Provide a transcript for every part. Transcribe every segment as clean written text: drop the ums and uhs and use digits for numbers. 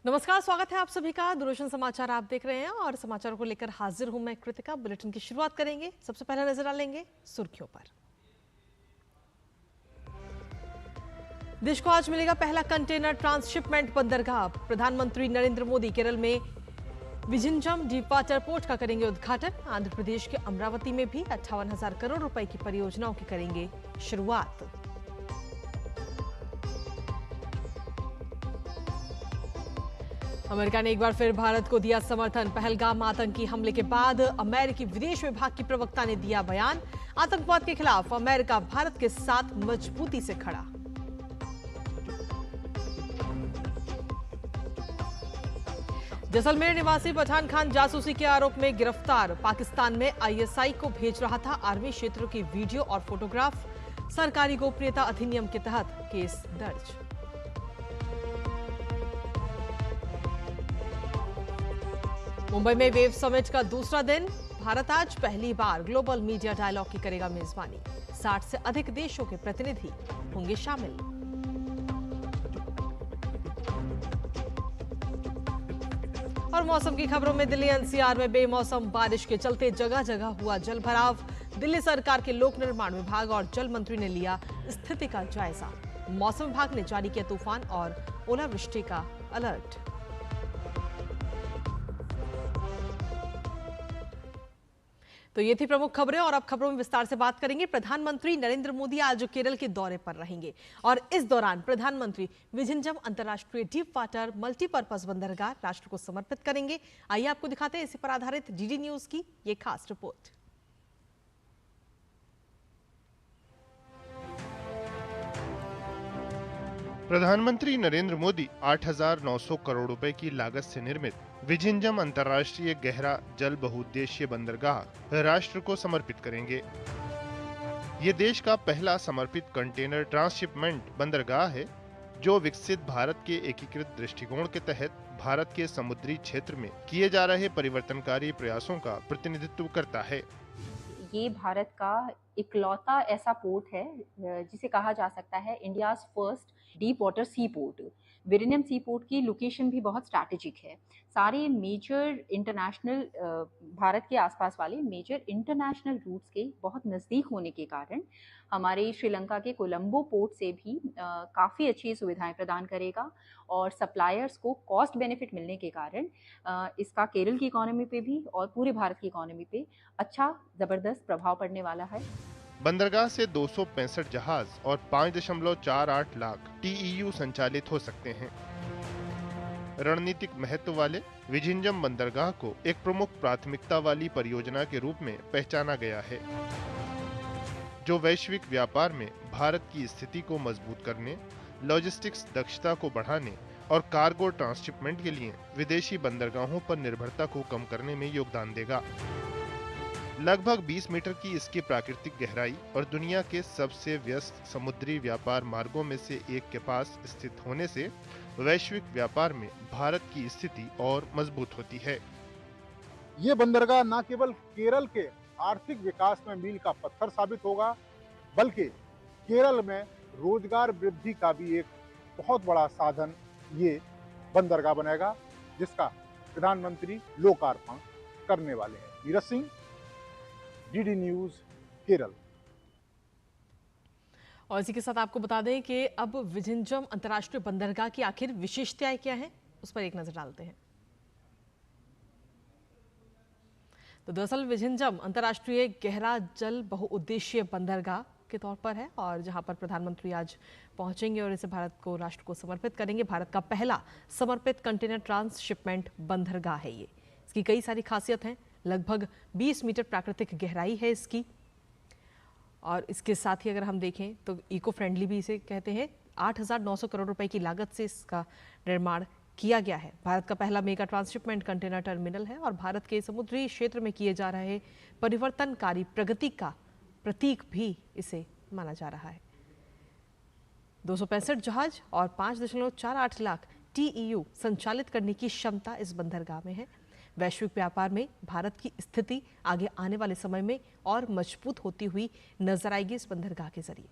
नमस्कार, स्वागत है आप सभी का। दूरदर्शन समाचार आप देख रहे हैं और समाचारों को लेकर हाजिर हूं मैं कृतिका। बुलेटिन की शुरुआत करेंगे। सबसे पहले नजर डालेंगे सुर्खियों पर। देश को आज मिलेगा पहला कंटेनर ट्रांसशिपमेंट बंदरगाह। प्रधानमंत्री नरेंद्र मोदी केरल में विझिंजम डीप वाटर पोर्ट का करेंगे उद्घाटन। आंध्र प्रदेश के अमरावती में भी 58,000 करोड़ रुपए की परियोजनाओं की करेंगे शुरुआत। अमेरिका ने एक बार फिर भारत को दिया समर्थन। पहलगाम आतंकी हमले के बाद अमेरिकी विदेश विभाग की प्रवक्ता ने दिया बयान। आतंकवाद के खिलाफ अमेरिका भारत के साथ मजबूती से खड़ा। जैसलमेर निवासी पठान खान जासूसी के आरोप में गिरफ्तार। पाकिस्तान में आईएसआई को भेज रहा था आर्मी क्षेत्रों की वीडियो और फोटोग्राफ। सरकारी गोपनीयता अधिनियम के तहत केस दर्ज। मुंबई में वेव समिट का दूसरा दिन। भारत आज पहली बार ग्लोबल मीडिया डायलॉग की करेगा मेजबानी। 60 से अधिक देशों के प्रतिनिधि होंगे शामिल। और मौसम की खबरों में दिल्ली एनसीआर में बेमौसम बारिश के चलते जगह जगह हुआ जलभराव। दिल्ली सरकार के लोक निर्माण विभाग और जल मंत्री ने लिया स्थिति का जायजा। मौसम विभाग ने जारी किया तूफान और ओलावृष्टि का अलर्ट। तो ये थी प्रमुख खबरें और अब खबरों में विस्तार से बात करेंगे। प्रधानमंत्री नरेंद्र मोदी आज केरल के दौरे पर रहेंगे और इस दौरान प्रधानमंत्री विझिंजम अंतर्राष्ट्रीय डीप वाटर मल्टीपर्पज बंदरगाह राष्ट्र को समर्पित करेंगे। आइए आपको दिखाते हैं इसी पर आधारित डीडी न्यूज की ये खास रिपोर्ट। प्रधानमंत्री नरेंद्र मोदी 8,900 करोड़ रुपए की लागत से निर्मित विझिंजम अंतर्राष्ट्रीय गहरा जल बहुउद्देशीय बंदरगाह राष्ट्र को समर्पित करेंगे। ये देश का पहला समर्पित कंटेनर ट्रांसशिपमेंट बंदरगाह है, जो विकसित भारत के एकीकृत दृष्टिकोण के तहत भारत के समुद्री क्षेत्र में किए जा रहे परिवर्तनकारी प्रयासों का प्रतिनिधित्व करता है। ये भारत का इकलौता ऐसा पोर्ट है जिसे कहा जा सकता है इंडियाज फर्स्ट डीप वाटर सी पोर्ट। विलियम सी पोर्ट की लोकेशन भी बहुत स्ट्रैटेजिक है। सारे मेजर इंटरनेशनल भारत के आसपास वाले मेजर इंटरनेशनल रूट्स के बहुत नज़दीक होने के कारण हमारे श्रीलंका के कोलंबो पोर्ट से भी काफ़ी अच्छी सुविधाएं प्रदान करेगा और सप्लायर्स को कॉस्ट बेनिफिट मिलने के कारण इसका केरल की इकोनॉमी पे भी और पूरे भारत की इकोनॉमी पे अच्छा ज़बरदस्त प्रभाव पड़ने वाला है। बंदरगाह से 265 जहाज और 5.48 लाख TEU संचालित हो सकते हैं। रणनीतिक महत्व वाले विझिंजम बंदरगाह को एक प्रमुख प्राथमिकता वाली परियोजना के रूप में पहचाना गया है, जो वैश्विक व्यापार में भारत की स्थिति को मजबूत करने, लॉजिस्टिक्स दक्षता को बढ़ाने और कार्गो ट्रांसशिपमेंट के लिए विदेशी बंदरगाहों पर निर्भरता को कम करने में योगदान देगा। लगभग 20 मीटर की इसकी प्राकृतिक गहराई और दुनिया के सबसे व्यस्त समुद्री व्यापार मार्गों में से एक के पास स्थित होने से वैश्विक व्यापार में भारत की स्थिति और मजबूत होती है। ये बंदरगाह न केवल केरल के आर्थिक विकास में मील का पत्थर साबित होगा, बल्कि केरल में रोजगार वृद्धि का भी एक बहुत बड़ा साधन ये बंदरगाह बनेगा, जिसका प्रधानमंत्री लोकार्पण करने वाले हैं। Neeraj Singh, DD news, Kerala. और इसी के साथ आपको बता दें कि अब विझिंजम अंतर्राष्ट्रीय बंदरगाह की आखिर विशेषताएं क्या हैं, उस पर एक नजर डालते हैं। तो दरअसल विझिंजम अंतर्राष्ट्रीय गहरा जल बहुउद्देशीय बंदरगाह के तौर पर है और जहां पर प्रधानमंत्री आज पहुंचेंगे और इसे भारत को राष्ट्र को समर्पित करेंगे। भारत का पहला समर्पित कंटेनर ट्रांसशिपमेंट बंदरगाह है ये। इसकी कई सारी खासियत हैं। लगभग 20 मीटर प्राकृतिक गहराई है इसकी और इसके साथ ही अगर हम देखें तो इको फ्रेंडली भी इसे कहते हैं। 8,900 करोड़ रुपए की लागत से इसका निर्माण किया गया है। भारत का पहला मेगा ट्रांसशिपमेंट कंटेनर टर्मिनल है और भारत के समुद्री क्षेत्र में किए जा रहे परिवर्तनकारी प्रगति का प्रतीक भी इसे माना जा रहा है। 265 जहाज और 5.48 लाख TEU संचालित करने की क्षमता इस बंदरगाह में है। वैश्विक व्यापार में भारत की स्थिति आगे आने वाले समय में और मजबूत होती हुई नजर आएगी इस बंदरगाह के जरिए।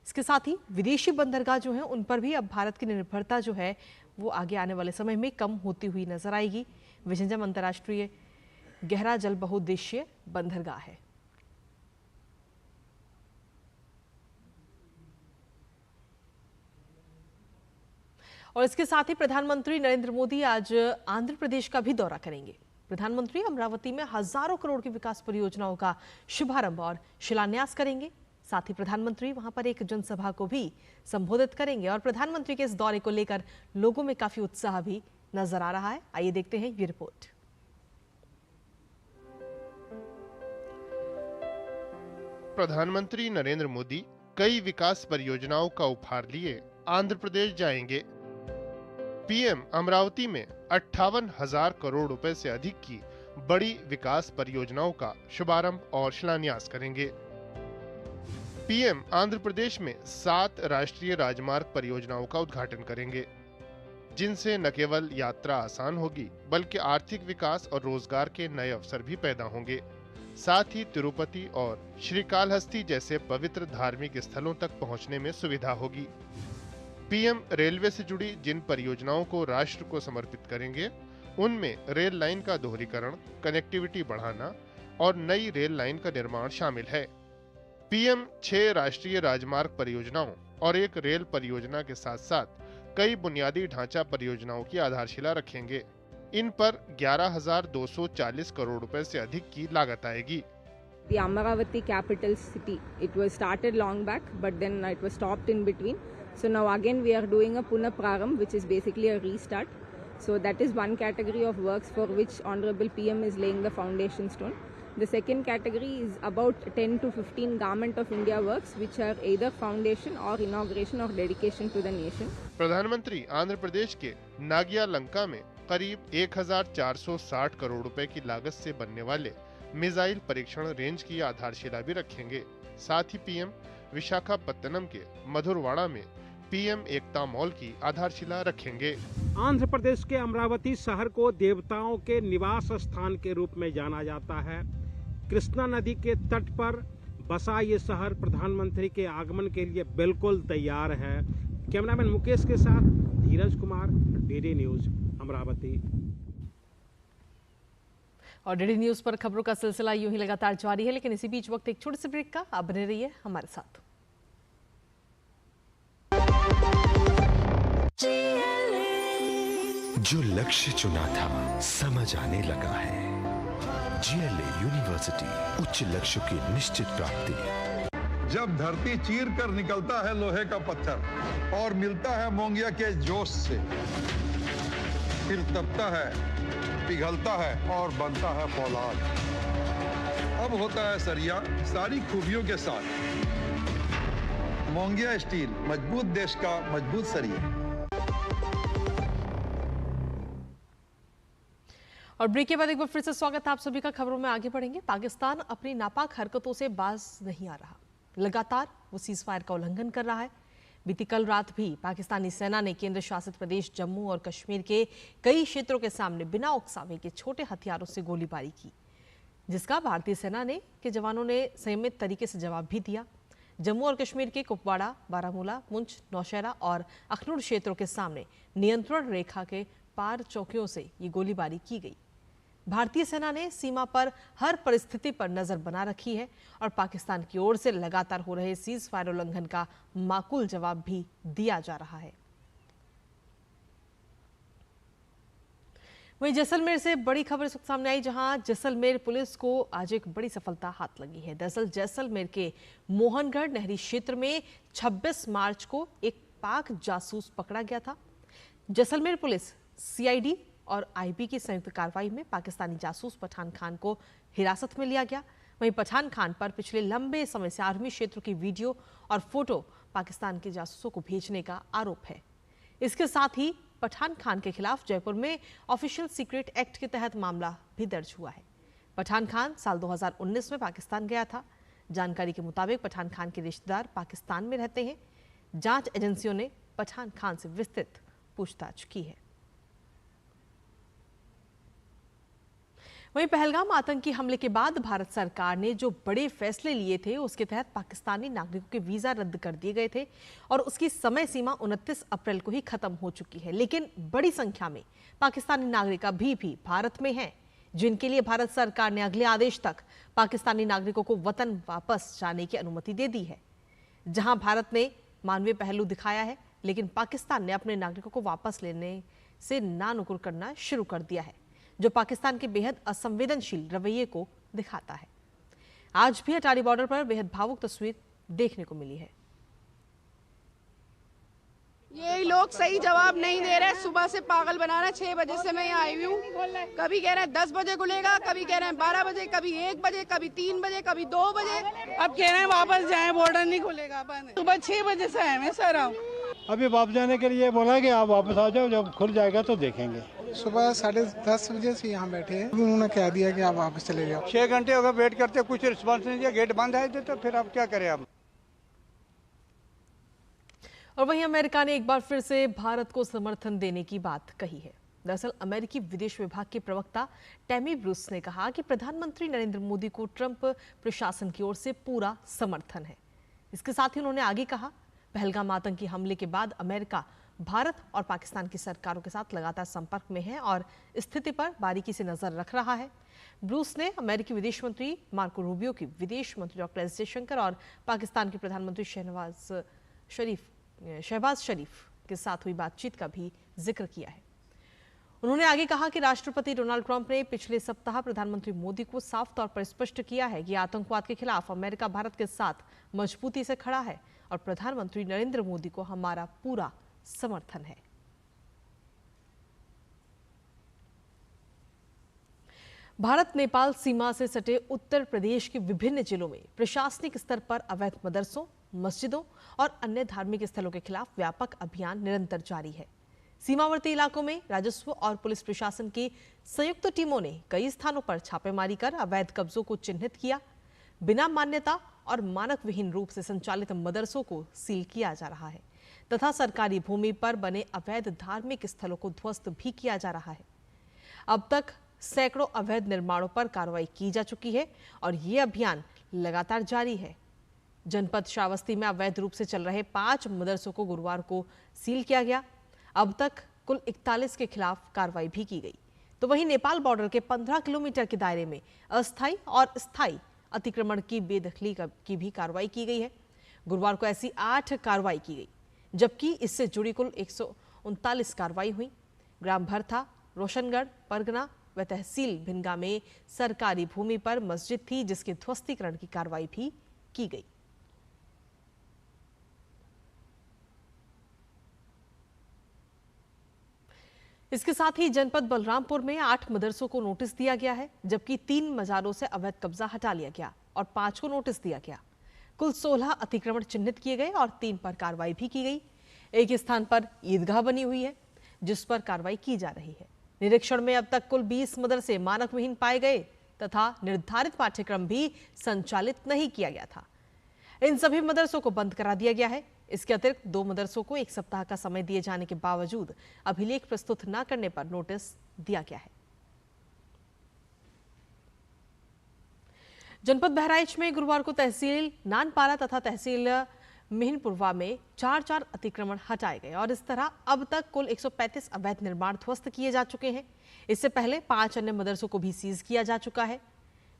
इसके साथ ही विदेशी बंदरगाह जो हैं उन पर भी अब भारत की निर्भरता जो है वो आगे आने वाले समय में कम होती हुई नजर आएगी। विझंजम अंतर्राष्ट्रीय गहरा जल बहुउद्देशीय बंदरगाह है। और इसके साथ ही प्रधानमंत्री नरेंद्र मोदी आज आंध्र प्रदेश का भी दौरा करेंगे। प्रधानमंत्री अमरावती में हजारों करोड़ की विकास परियोजनाओं का शुभारंभ और शिलान्यास करेंगे। साथ ही प्रधानमंत्री वहां पर एक जनसभा को भी संबोधित करेंगे और प्रधानमंत्री के इस दौरे को लेकर लोगों में काफी उत्साह भी नजर आ रहा है। आइए देखते हैं ये रिपोर्ट। प्रधानमंत्री नरेंद्र मोदी कई विकास परियोजनाओं का उपहार लिए आंध्र प्रदेश जाएंगे। पीएम अमरावती में 58,000 करोड़ रुपए से अधिक की बड़ी विकास परियोजनाओं का शुभारंभ और शिलान्यास करेंगे। पीएम आंध्र प्रदेश में 7 राष्ट्रीय राजमार्ग परियोजनाओं का उद्घाटन करेंगे, जिनसे न केवल यात्रा आसान होगी बल्कि आर्थिक विकास और रोजगार के नए अवसर भी पैदा होंगे। साथ ही तिरुपति और श्रीकालहस्ती जैसे पवित्र धार्मिक स्थलों तक पहुंचने में सुविधा होगी। पीएम रेलवे से जुड़ी जिन परियोजनाओं को राष्ट्र को समर्पित करेंगे उनमें रेल लाइन का दोहरीकरण, कनेक्टिविटी बढ़ाना और नई रेल लाइन का निर्माण शामिल है। पीएम 6 राष्ट्रीय राजमार्ग परियोजनाओं और एक रेल परियोजना के साथ साथ कई बुनियादी ढांचा परियोजनाओं की आधारशिला रखेंगे। इन पर 11,240 करोड़ रुपए से अधिक की लागत आएगी। The Amaravati capital city, it was started long back, but then it was stopped in between. So now again we are doing a Puna Praram, which is basically a restart. So that is one category of works for which Honorable PM is laying the foundation stone. The second category is about 10 to 15 Government of India works, which are either foundation or inauguration or dedication to the nation. प्रधानमंत्री आंध्र प्रदेश के नागिया लंका में करीब 1,460 करोड़ रुपए की लागत से बनने वाले मिसाइल परीक्षण रेंज की आधारशिला भी रखेंगे। साथ ही पीएम विशाखापत्तनम के मधुरवाड़ा में पीएम एकता मॉल की आधारशिला रखेंगे। आंध्र प्रदेश के अमरावती शहर को देवताओं के निवास स्थान के रूप में जाना जाता है। कृष्णा नदी के तट पर बसा ये शहर प्रधानमंत्री के आगमन के लिए बिल्कुल तैयार है। कैमरामैन मुकेश के साथ धीरज कुमार, डीडी न्यूज अमरावती। और डीडी न्यूज पर खबरों का सिलसिला यूं ही लगातार जारी है, लेकिन इसी बीच वक्त एक छोटे से ब्रेक का। आप बने रहिए हमारे साथ। जो लक्ष्य चुना था समझ आने लगा है। जीएलए यूनिवर्सिटी, उच्च लक्ष्य की निश्चित प्राप्ति। जब धरती चीर कर निकलता है लोहे का पत्थर और मिलता है मोंगिया के जोश से, फिर तपता है, पिघलता है और बनता है फौलाद। अब होता है सरिया सारी खूबियों के साथ। मोंगिया स्टील, मजबूत देश का मजबूत सरिया। और ब्रेक के बाद एक बार फिर से स्वागत है आप सभी का। खबरों में आगे बढ़ेंगे। पाकिस्तान अपनी नापाक हरकतों से बाज नहीं आ रहा। लगातार वो सीज फायर का उल्लंघन कर रहा है। बीती कल रात भी पाकिस्तानी सेना ने केंद्र शासित प्रदेश जम्मू और कश्मीर के कई क्षेत्रों के सामने बिना उकसावे के छोटे हथियारों से गोलीबारी की, जिसका भारतीय सेना के जवानों ने संयमित तरीके से जवाब भी दिया। जम्मू और कश्मीर के कुपवाड़ा, बारामूला, पुंछ, नौशहरा और अखनूर क्षेत्रों के सामने नियंत्रण रेखा के पार चौकियों से ये गोलीबारी की गई। भारतीय सेना ने सीमा पर हर परिस्थिति पर नजर बना रखी है और पाकिस्तान की ओर से लगातार हो रहे सीज फायर उल्लंघन का माकूल जवाब भी दिया जा रहा है। वहीं जैसलमेर से बड़ी खबर इस वक्त सामने आई, जहां जैसलमेर पुलिस को आज एक बड़ी सफलता हाथ लगी है। दरअसल जैसलमेर के मोहनगढ़ नहरी क्षेत्र में 26 मार्च को एक पाक जासूस पकड़ा गया था। जैसलमेर पुलिस, सीआईडी और आईबी की संयुक्त कार्रवाई में पाकिस्तानी जासूस पठान खान को हिरासत में लिया गया। वहीं पठान खान पर पिछले लंबे समय से आर्मी क्षेत्र की वीडियो और फोटो पाकिस्तान के जासूसों को भेजने का आरोप है। इसके साथ ही पठान खान के खिलाफ जयपुर में ऑफिशियल सीक्रेट एक्ट के तहत मामला भी दर्ज हुआ है। पठान खान साल 2019 में पाकिस्तान गया था। जानकारी के मुताबिक पठान खान के रिश्तेदार पाकिस्तान में रहते हैं। जांच एजेंसियों ने पठान खान से विस्तृत पूछताछ की है। वहीं पहलगाम आतंकी हमले के बाद भारत सरकार ने जो बड़े फैसले लिए थे उसके तहत पाकिस्तानी नागरिकों के वीजा रद्द कर दिए गए थे और उसकी समय सीमा 29 अप्रैल को ही खत्म हो चुकी है। लेकिन बड़ी संख्या में पाकिस्तानी नागरिक अभी भी भारत में हैं, जिनके लिए भारत सरकार ने अगले आदेश तक पाकिस्तानी नागरिकों को वतन वापस जाने की अनुमति दे दी है। जहां भारत ने मानवीय पहलू दिखाया है, लेकिन पाकिस्तान ने अपने नागरिकों को वापस लेने से नानुकुर करना शुरू कर दिया है, जो पाकिस्तान के बेहद असंवेदनशील रवैये को दिखाता है। आज भी अटारी बॉर्डर पर बेहद भावुक तस्वीर देखने को मिली है। ये लोग सही जवाब नहीं दे रहे, सुबह से पागल बना रहे। 6 बजे से मैं यहाँ आई हूँ, कभी कह रहे हैं 10 बजे खुलेगा, कभी कह रहे हैं 12 बजे, कभी 1 बजे, कभी 3 बजे, कभी 2 बजे। अब कह रहे हैं वापस जाएं, बॉर्डर नहीं खुलेगा। सुबह 6 बजे से आए मैं सर। अभी वापस जाने के लिए बोला कि आप वापस आ जाओ, जब खुल जाएगा तो देखेंगे। सुबह 10:30 बजे से यहाँ बैठे हैं, उन्होंने कह दिया कि आप वापस चले जाओ। 6 घंटे हो गए वेट करते, कुछ रिस्पॉन्स नहीं दिया, गेट बंद है तो फिर आप क्या करें आप। और वहीं अमेरिका ने एक बार फिर से भारत को समर्थन देने की बात कही है। दरअसल अमेरिकी विदेश विभाग के प्रवक्ता टैमी ब्रूस ने कहा कि प्रधानमंत्री नरेंद्र मोदी को ट्रंप प्रशासन की ओर से पूरा समर्थन है। इसके साथ ही उन्होंने आगे कहा, पहलगाम आतंकी हमले के बाद अमेरिका भारत और पाकिस्तान की सरकारों के साथ लगातार संपर्क में है और स्थिति पर बारीकी से नजर रख रहा है। ब्रूस ने अमेरिकी विदेश मंत्री मार्को रूबियो की विदेश मंत्री डॉक्टर एस जयशंकर और पाकिस्तान के प्रधानमंत्री शहबाज शरीफ के साथ हुई बातचीत का भी जिक्र किया है। उन्होंने आगे कहा कि राष्ट्रपति डोनाल्ड ट्रंप ने पिछले सप्ताह प्रधानमंत्री मोदी को साफ तौर पर स्पष्ट किया है कि आतंकवाद के खिलाफ अमेरिका भारत के साथ मजबूती से खड़ा है और प्रधानमंत्री नरेंद्र मोदी को हमारा पूरा समर्थन है। भारत नेपाल सीमा से सटे उत्तर प्रदेश के विभिन्न जिलों में प्रशासनिक स्तर पर अवैध मदरसों, मस्जिदों और अन्य धार्मिक स्थलों के खिलाफ व्यापक अभियान निरंतर जारी है। सीमावर्ती इलाकों में राजस्व और पुलिस प्रशासन की संयुक्त टीमों ने कई स्थानों पर छापेमारी कर अवैध कब्जों को चिन्हित किया। बिना मान्यता और मानक विहीन रूप से संचालित मदरसों को सील किया जा रहा है तथा सरकारी भूमि पर बने अवैध धार्मिक स्थलों को ध्वस्त भी किया जा रहा है। अब तक सैकड़ों अवैध निर्माणों पर कार्रवाई की जा चुकी है और ये अभियान लगातार जारी है। जनपद श्रावस्ती में अवैध रूप से चल रहे 5 मदरसों को गुरुवार को सील किया गया। अब तक कुल 41 के खिलाफ कार्रवाई भी की गई। तो वहीं नेपाल बॉर्डर के 15 किलोमीटर के दायरे में अस्थायी और स्थायी अतिक्रमण की बेदखली की भी कार्रवाई की गई है। गुरुवार को ऐसी 8 कार्रवाई की गई, जबकि इससे जुड़ी कुल 139 कार्रवाई हुई। ग्राम भरथा, रोशनगढ़, परगना व तहसील भिनगा में सरकारी भूमि पर मस्जिद थी, जिसके ध्वस्तीकरण की कार्रवाई भी की गई। इसके साथ ही जनपद बलरामपुर में 8 मदरसों को नोटिस दिया गया है, जबकि 3 मजारों से अवैध कब्जा हटा लिया गया और 5 को नोटिस दिया गया। कुल 16 अतिक्रमण चिन्हित किए गए और 3 पर कार्रवाई भी की गई। एक स्थान पर ईदगाह बनी हुई है, जिस पर कार्रवाई की जा रही है। निरीक्षण में अब तक कुल 20 मदरसे मानक विहीन पाए गए तथा निर्धारित पाठ्यक्रम भी संचालित नहीं किया गया था। इन सभी मदरसों को बंद करा दिया गया है। इसके अतिरिक्त 2 मदरसों को 1 सप्ताह का समय दिए जाने के बावजूद अभिलेख प्रस्तुत न करने पर नोटिस दिया गया है। जनपद बहराइच में गुरुवार को तहसील नानपारा तथा तहसील मिहिनपुरवा में 4 अतिक्रमण हटाए गए और इस तरह अब तक कुल 135 अवैध निर्माण ध्वस्त किए जा चुके हैं। इससे पहले 5 अन्य मदरसों को भी सीज किया जा चुका है।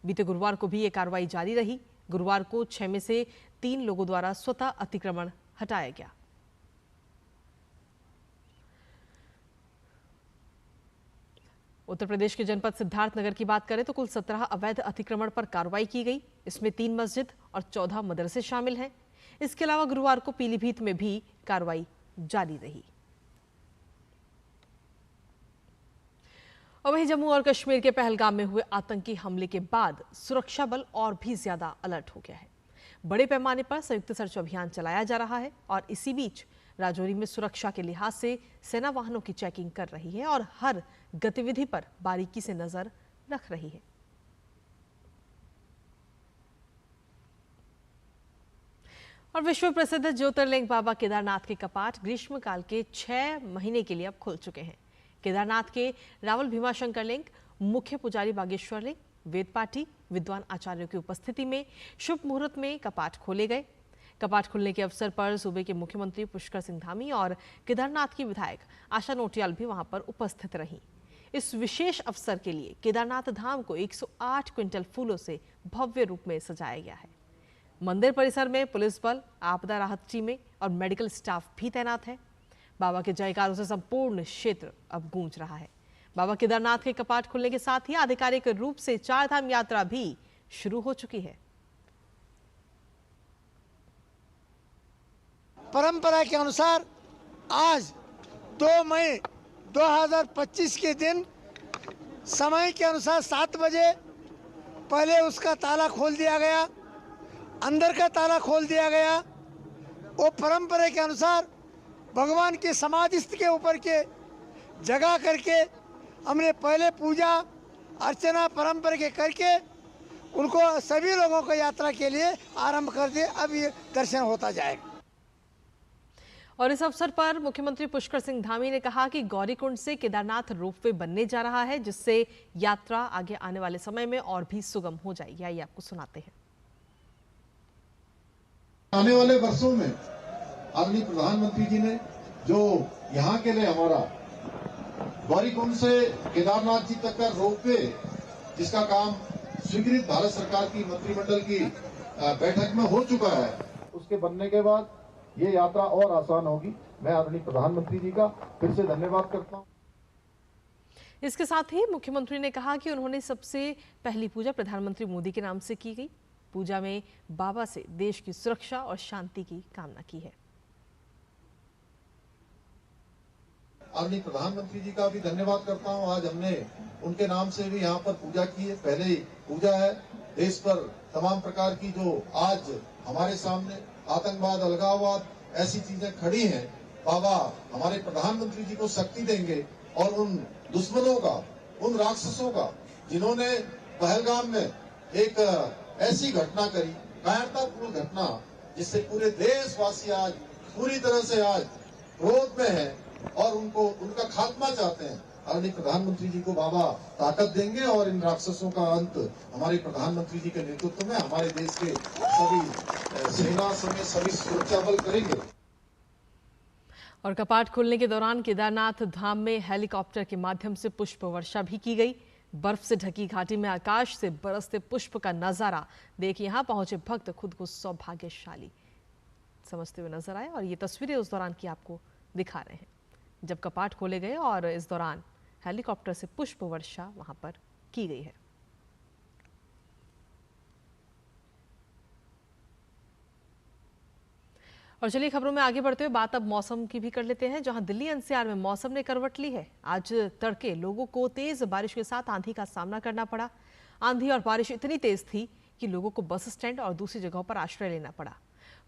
बीते गुरुवार को भी ये कार्रवाई जारी रही। गुरुवार को 6 में से 3 लोगों द्वारा स्वतः अतिक्रमण हटाया गया। उत्तर प्रदेश के जनपद सिद्धार्थनगर की बात करें तो कुल 17 अवैध अतिक्रमण पर कार्रवाई की गई। इसमें 3 मस्जिद और 14 मदरसे शामिल हैं। इसके अलावा गुरुवार को पीलीभीत में भी कार्रवाई जारी रही। और वहीं जम्मू और कश्मीर के पहलगाम में हुए आतंकी हमले के बाद सुरक्षा बल और भी ज्यादा अलर्ट हो गया है। बड़े पैमाने पर संयुक्त सर्च अभियान चलाया जा रहा है और इसी बीच राजौरी में सुरक्षा के लिहाज से सेना वाहनों की चेकिंग कर रही है और हर गतिविधि पर बारीकी से नजर रख रही है। और विश्व प्रसिद्ध ज्योतिर्लिंग बाबा केदारनाथ के कपाट ग्रीष्मकाल के 6 महीने के लिए अब खुल चुके हैं। केदारनाथ के रावल भीमाशंकर लिंग मुख्य पुजारी बागेश्वर ने वेद पाठी विद्वान आचार्यों की उपस्थिति में शुभ मुहूर्त में कपाट खोले गए। कपाट खुलने के अवसर पर सूबे के मुख्यमंत्री पुष्कर सिंह धामी और केदारनाथ की विधायक आशा नोटियाल भी वहां पर उपस्थित रहीं। इस विशेष अवसर के लिए केदारनाथ धाम को 108 क्विंटल फूलों से भव्य रूप में सजाया गया है। मंदिर परिसर में पुलिस बल, आपदा राहत टीमें और मेडिकल स्टाफ भी तैनात है। बाबा के जयकारों से संपूर्ण क्षेत्र अब गूंज रहा है। बाबा केदारनाथ के कपाट खुलने के साथ ही आधिकारिक रूप से चारधाम यात्रा भी शुरू हो चुकी है। परंपरा के अनुसार आज 2 मई 2025 के दिन समय के अनुसार 7 बजे पहले उसका ताला खोल दिया गया, अंदर का ताला खोल दिया गया। वो परंपरा के अनुसार भगवान के समाधि के ऊपर के जगह करके हमने पहले पूजा अर्चना परंपरा के करके उनको सभी लोगों को यात्रा के लिए आरंभ कर दिए। अब ये दर्शन होता जाएगा। और इस अवसर पर मुख्यमंत्री पुष्कर सिंह धामी ने कहा कि गौरीकुंड से केदारनाथ रोपवे बनने जा रहा है, जिससे यात्रा आगे आने वाले समय में और भी सुगम हो जाएगी। आइए आपको सुनाते हैं। आने वाले वर्षों में आदरणीय प्रधानमंत्री जी ने जो यहाँ के लिए हमारा गौरीकुंड से केदारनाथ जी तक का रोपवे, जिसका काम स्वीकृत भारत सरकार की मंत्रिमंडल की बैठक में हो चुका है, उसके बनने के बाद ये यात्रा और आसान होगी। मैं आदरणीय प्रधानमंत्री जी का फिर से धन्यवाद करता हूँ। इसके साथ ही मुख्यमंत्री ने कहा कि उन्होंने सबसे पहली पूजा प्रधानमंत्री मोदी के नाम से की गई। पूजा में बाबा से देश की सुरक्षा और शांति की कामना की है। आदरणीय प्रधानमंत्री जी का भी धन्यवाद करता हूँ। आज हमने उनके नाम से भी यहाँ पर पूजा की है। पहले ही पूजा है। देश पर तमाम प्रकार की जो आज हमारे सामने आतंकवाद, अलगाववाद, ऐसी चीजें खड़ी हैं, बाबा हमारे प्रधानमंत्री जी को शक्ति देंगे और उन दुश्मनों का, उन राक्षसों का, जिन्होंने पहलगाम में एक ऐसी घटना करी, कायरतापूर्ण घटना, जिससे पूरे देशवासी आज पूरी तरह से आज क्रोध में है और उनका खात्मा चाहते हैं। आदरणीय प्रधानमंत्री जी को बाबा ताकत देंगे और इन राक्षसों का अंत हमारे प्रधानमंत्री जी के नेतृत्व में हमारे देश के सभी सेना समेत सभी सुरक्षा बल करेंगे। और कपाट खुलने के दौरान केदारनाथ धाम में हेलीकॉप्टर के माध्यम से पुष्प वर्षा भी की गई। बर्फ से ढकी घाटी में आकाश से बरसते पुष्प का नजारा देख यहाँ पहुंचे भक्त खुद को सौभाग्यशाली समझते हुए नजर आए। और ये तस्वीरें उस दौरान की आपको दिखा रहे हैं जब कपाट खोले गए और इस दौरान हेलीकॉप्टर से पुष्प वर्षा वहां पर की गई है। और चलिए खबरों में आगे बढ़ते हुए बात अब मौसम की भी कर लेते हैं, जहां दिल्ली एनसीआर में मौसम ने करवट ली है। आज तड़के लोगों को तेज बारिश के साथ आंधी का सामना करना पड़ा। आंधी और बारिश इतनी तेज थी कि लोगों को बस स्टैंड और दूसरी जगहों पर आश्रय लेना पड़ा।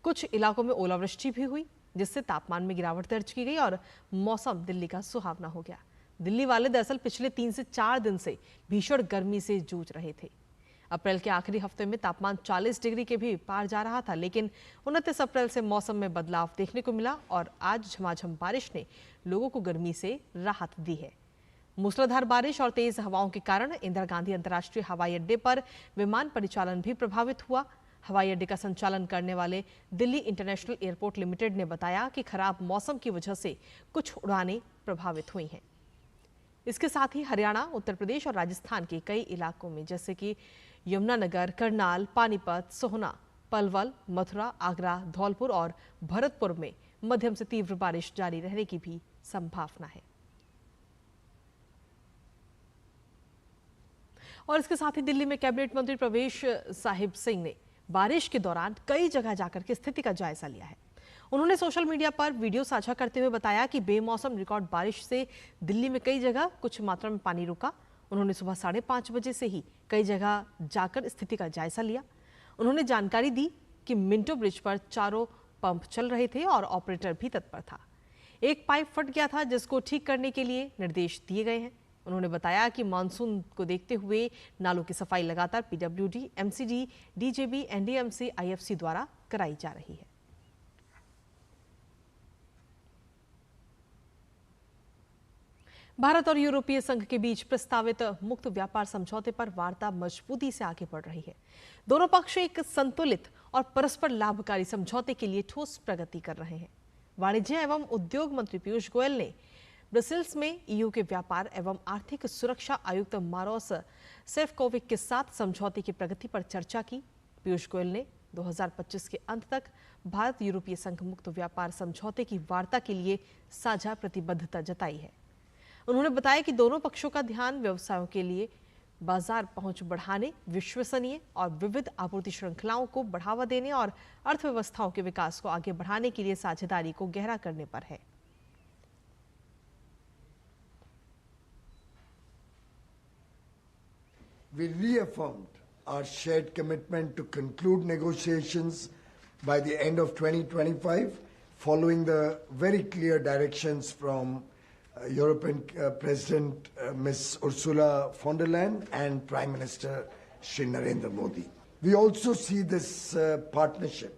कुछ इलाकों में ओलावृष्टि भी हुई, जिससे तापमान में गिरावट दर्ज की गई और मौसम दिल्ली का सुहावना हो गया। दिल्ली वाले दरअसल पिछले 3 से 4 दिन से भीषण गर्मी से जूझ रहे थे। अप्रैल के आखिरी हफ्ते में तापमान 40 डिग्री के भी पार जा रहा था, लेकिन 29 अप्रैल से मौसम में बदलाव देखने को मिला और आज झमाझम बारिश ने लोगों को गर्मी से राहत दी है। मूसलाधार बारिश और तेज हवाओं के कारण इंदिरा गांधी अंतर्राष्ट्रीय हवाई अड्डे पर विमान परिचालन भी प्रभावित हुआ। हवाई अड्डे का संचालन करने वाले दिल्ली इंटरनेशनल एयरपोर्ट लिमिटेड ने बताया कि खराब मौसम की वजह से कुछ उड़ानें प्रभावित हुई हैं। इसके साथ ही हरियाणा, उत्तर प्रदेश और राजस्थान के कई इलाकों में जैसे कि यमुनानगर, करनाल, पानीपत, सोहना, पलवल, मथुरा, आगरा, धौलपुर और भरतपुर में मध्यम से तीव्र बारिश जारी रहने की भी संभावना है। और इसके साथ ही दिल्ली में कैबिनेट मंत्री प्रवेश साहिब सिंह ने बारिश के दौरान कई जगह जाकर के स्थिति का जायजा लिया है। उन्होंने सोशल मीडिया पर वीडियो साझा करते हुए बताया कि बेमौसम रिकॉर्ड बारिश से दिल्ली में कई जगह कुछ मात्रा में पानी रुका। उन्होंने सुबह 5:30 बजे से ही कई जगह जाकर स्थिति का जायजा लिया। उन्होंने जानकारी दी कि मिंटो ब्रिज पर चारों पंप चल रहे थे और ऑपरेटर भी तत्पर था। एक पाइप फट गया था, जिसको ठीक करने के लिए निर्देश दिए गए हैं। उन्होंने बताया कि मानसून को देखते हुए नालों की सफाई लगातार PWD, MCD, DJB, NDMC, IFC द्वारा कराई जा रही है। भारत और यूरोपीय संघ के बीच प्रस्तावित मुक्त व्यापार समझौते पर वार्ता मजबूती से आगे बढ़ रही है। दोनों पक्ष एक संतुलित और परस्पर लाभकारी समझौते के लिए ठोस प्रगति कर रहे हैं। वाणिज्य एवं उद्योग मंत्री पीयूष गोयल ने ब्रसेल्स में ईयू के व्यापार एवं आर्थिक सुरक्षा आयुक्त मारोस सेफकोविक के साथ समझौते की प्रगति पर चर्चा की। पीयूष गोयल ने 2025 के अंत तक भारत यूरोपीय संघ मुक्त व्यापार समझौते की वार्ता के लिए साझा प्रतिबद्धता जताई है। उन्होंने बताया कि दोनों पक्षों का ध्यान व्यवसायों के लिए बाजार पहुंच बढ़ाने, विश्वसनीय और विविध आपूर्ति श्रृंखलाओं को बढ़ावा देने और अर्थव्यवस्थाओं के विकास को आगे बढ़ाने के लिए साझेदारी को गहरा करने पर है। We reaffirmed our shared commitment to conclude negotiations by the end of 2025, following the very clear directions from European President Ms. Ursula von der Leyen and Prime Minister Shri Narendra Modi. We also see this partnership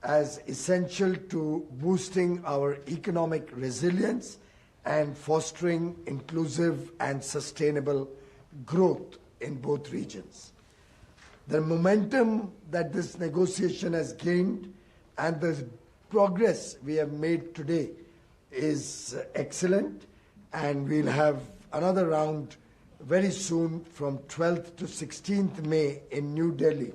as essential to boosting our economic resilience and fostering inclusive and sustainable growth in both regions. The momentum that this negotiation has gained and the progress we have made today is excellent, and we'll have another round very soon from 12th to 16th May in New Delhi.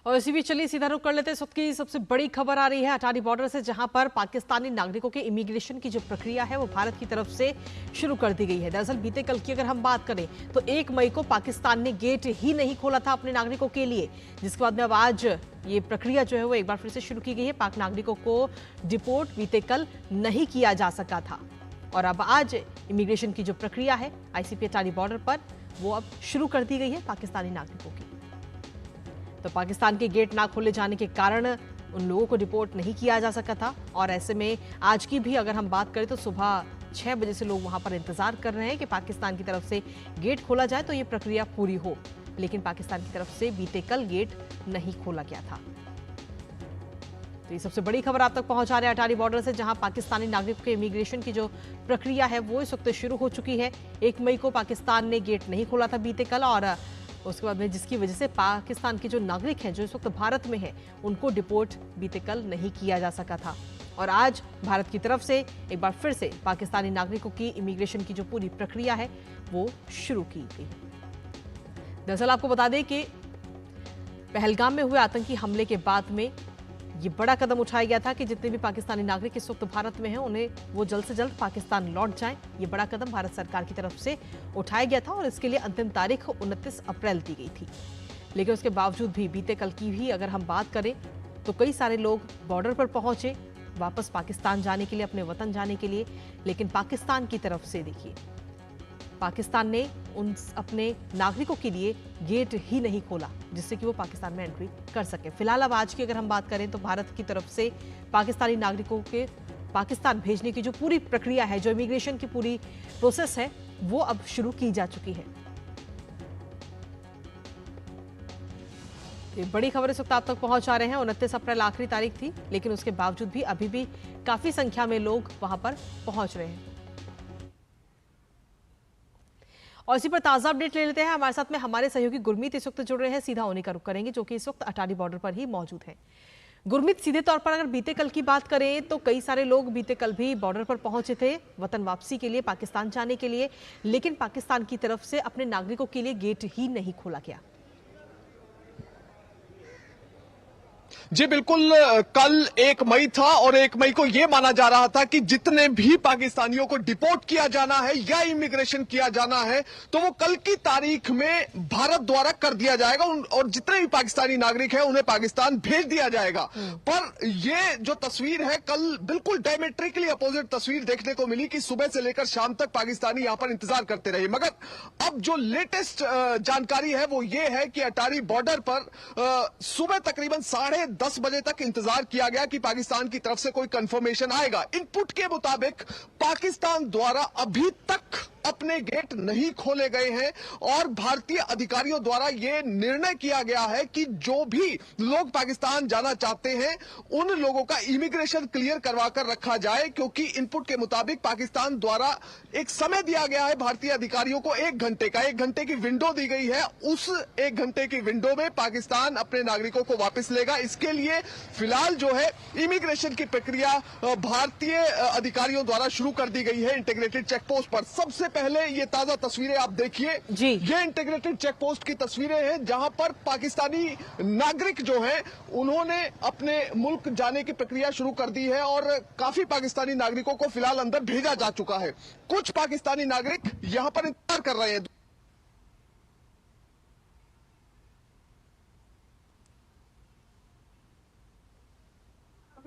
और इसी बीच चलिए सीधा रुख कर लेते हैं। इस वक्त की सबसे बड़ी खबर आ रही है अटारी बॉर्डर से, जहां पर पाकिस्तानी नागरिकों के इमिग्रेशन की जो प्रक्रिया है वो भारत की तरफ से शुरू कर दी गई है। दरअसल बीते कल की अगर हम बात करें तो 1 मई को पाकिस्तान ने गेट ही नहीं खोला था अपने नागरिकों के लिए, जिसके बाद में अब आज ये प्रक्रिया जो है वो एक बार फिर से शुरू की गई है। पाक नागरिकों को डिपोर्ट बीते कल नहीं किया जा सका था और अब आज इमिग्रेशन की जो प्रक्रिया है ICP अटारी बॉर्डर पर वो अब शुरू कर दी गई है पाकिस्तानी नागरिकों की। तो पाकिस्तान के गेट ना खोले जाने के कारण उन लोगों को डिपोर्ट नहीं किया जा सका था और ऐसे में आज की भी अगर हम बात करें तो सुबह 6 बजे से लोग वहां पर इंतजार कर रहे हैं कि पाकिस्तान की तरफ से गेट खोला जाए तो ये प्रक्रिया पूरी हो, लेकिन पाकिस्तान की तरफ से बीते कल गेट नहीं खोला गया था। तो ये सबसे बड़ी खबर आप तक पहुंचा रहे हैं अटारी बॉर्डर से, जहां पाकिस्तानी नागरिकों के इमिग्रेशन की जो प्रक्रिया है वो इस वक्त शुरू हो चुकी है। 1 मई को पाकिस्तान ने गेट नहीं खोला था बीते कल और उसके बाद में जिसकी वजह से पाकिस्तान के जो नागरिक हैं जो इस वक्त भारत में हैं उनको डिपोर्ट बीते कल नहीं किया जा सका था और आज भारत की तरफ से एक बार फिर से पाकिस्तानी नागरिकों की इमिग्रेशन की जो पूरी प्रक्रिया है वो शुरू की गई। दरअसल आपको बता दें कि पहलगाम में हुए आतंकी हमले के बाद में ये बड़ा कदम उठाया गया था कि जितने भी पाकिस्तानी नागरिक इस वक्त भारत में हैं उन्हें वो जल्द से जल्द पाकिस्तान लौट जाएं। ये बड़ा कदम भारत सरकार की तरफ से उठाया गया था और इसके लिए अंतिम तारीख 29 अप्रैल दी गई थी, लेकिन उसके बावजूद भी बीते कल की भी अगर हम बात करें तो कई सारे लोग बॉर्डर पर पहुंचे वापस पाकिस्तान जाने के लिए, अपने वतन जाने के लिए, लेकिन पाकिस्तान की तरफ से देखिए पाकिस्तान ने उन अपने नागरिकों के लिए गेट ही नहीं खोला जिससे कि वो पाकिस्तान में एंट्री कर सके। फिलहाल अब आज की अगर हम बात करें तो भारत की तरफ से पाकिस्तानी नागरिकों के पाकिस्तान भेजने की जो पूरी प्रक्रिया है, जो इमिग्रेशन की पूरी प्रोसेस है वो अब शुरू की जा चुकी है। ये बड़ी खबर इस वक्त आप तक पहुंचा रहे हैं। 29 अप्रैल आखिरी तारीख थी, लेकिन उसके बावजूद भी अभी भी काफी संख्या में लोग वहां पर पहुंच रहे हैं। और इसी पर ताजा अपडेट ले लेते हैं। हमारे साथ में हमारे सहयोगी गुरमीत इस वक्त जुड़ रहे हैं, सीधा उन्हीं का रुख करेंगे जो कि इस वक्त अटारी बॉर्डर पर ही मौजूद हैं। गुरमीत, सीधे तौर पर अगर बीते कल की बात करें तो कई सारे लोग बीते कल भी बॉर्डर पर पहुंचे थे वतन वापसी के लिए, पाकिस्तान जाने के लिए, लेकिन पाकिस्तान की तरफ से अपने नागरिकों के लिए गेट ही नहीं खोला गया। जी बिल्कुल, कल 1 मई था और 1 मई को यह माना जा रहा था कि जितने भी पाकिस्तानियों को डिपोर्ट किया जाना है या इमिग्रेशन किया जाना है तो वो कल की तारीख में भारत द्वारा कर दिया जाएगा और जितने भी पाकिस्तानी नागरिक हैं उन्हें पाकिस्तान भेज दिया जाएगा। पर ये जो तस्वीर है कल बिल्कुल डायमेट्रिकली अपोजिट तस्वीर देखने को मिली कि सुबह से लेकर शाम तक पाकिस्तानी यहां पर इंतजार करते रहे। मगर अब जो लेटेस्ट जानकारी है वो ये है कि अटारी बॉर्डर पर सुबह तकरीबन 10:30 बजे तक इंतजार किया गया कि पाकिस्तान की तरफ से कोई कंफर्मेशन आएगा। इनपुट के मुताबिक पाकिस्तान द्वारा अभी तक अपने गेट नहीं खोले गए हैं और भारतीय अधिकारियों द्वारा यह निर्णय किया गया है कि जो भी लोग पाकिस्तान जाना चाहते हैं उन लोगों का इमिग्रेशन क्लियर करवा कर रखा जाए, क्योंकि इनपुट के मुताबिक पाकिस्तान द्वारा एक समय दिया गया है भारतीय अधिकारियों को 1 घंटे का, 1 घंटे की विंडो दी गई है। उस 1 घंटे की विंडो में पाकिस्तान अपने नागरिकों को वापस लेगा। इसके लिए फिलहाल जो है इमिग्रेशन की प्रक्रिया भारतीय अधिकारियों द्वारा शुरू कर दी गई है इंटीग्रेटेड चेक पोस्ट पर। सबसे पहले ये ताजा तस्वीरें आप देखिए, ये इंटीग्रेटेड चेक पोस्ट की तस्वीरें हैं जहां पर पाकिस्तानी नागरिक जो हैं उन्होंने अपने मुल्क जाने की प्रक्रिया शुरू कर दी है और काफी पाकिस्तानी नागरिकों को फिलहाल अंदर भेजा जा चुका है। कुछ पाकिस्तानी नागरिक यहां पर इंतजार कर रहे हैं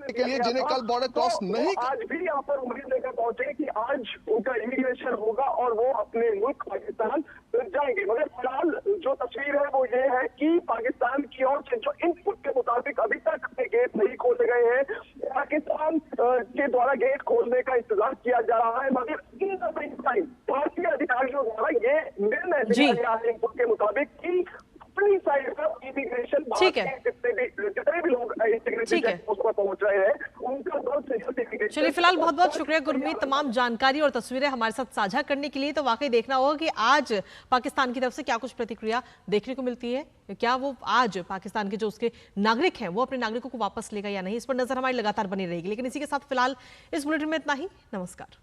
के लिए, जिन्हें कल बॉर्डर क्रॉस नहीं आज भी यहाँ पर उम्मीद लेकर पहुंचे कि आज उनका इमिग्रेशन होगा और वो अपने मुल्क पाकिस्तान जाएंगे। मगर फिलहाल जो तस्वीर है वो ये है कि पाकिस्तान की ओर से जो इनपुट के मुताबिक अभी तक अपने गेट नहीं खोले गए हैं। पाकिस्तान के द्वारा गेट खोलने का इंतजार किया जा रहा है, मगर इन भारतीय अधिकारियों द्वारा ये निर्णय लिया गया है इनपुट के मुताबिक कि अपनी साइड पर इमिग्रेशन जितने भी लोग इंटीग्रेटेड पोस्ट पर पहुंच रहे हैं उनका बहुत से। चलिए, फिलहाल बहुत बहुत शुक्रिया गुरमीत तमाम जानकारी और तस्वीरें हमारे साथ साझा करने के लिए। तो वाकई देखना होगा कि आज पाकिस्तान की तरफ से क्या कुछ प्रतिक्रिया देखने को मिलती है, क्या वो आज पाकिस्तान के जो उसके नागरिक हैं वो अपने नागरिकों को वापस लेगा या नहीं, इस पर नजर हमारी लगातार बनी रहेगी। लेकिन इसी के साथ फिलहाल इस बुलेटिन में इतना ही। नमस्कार।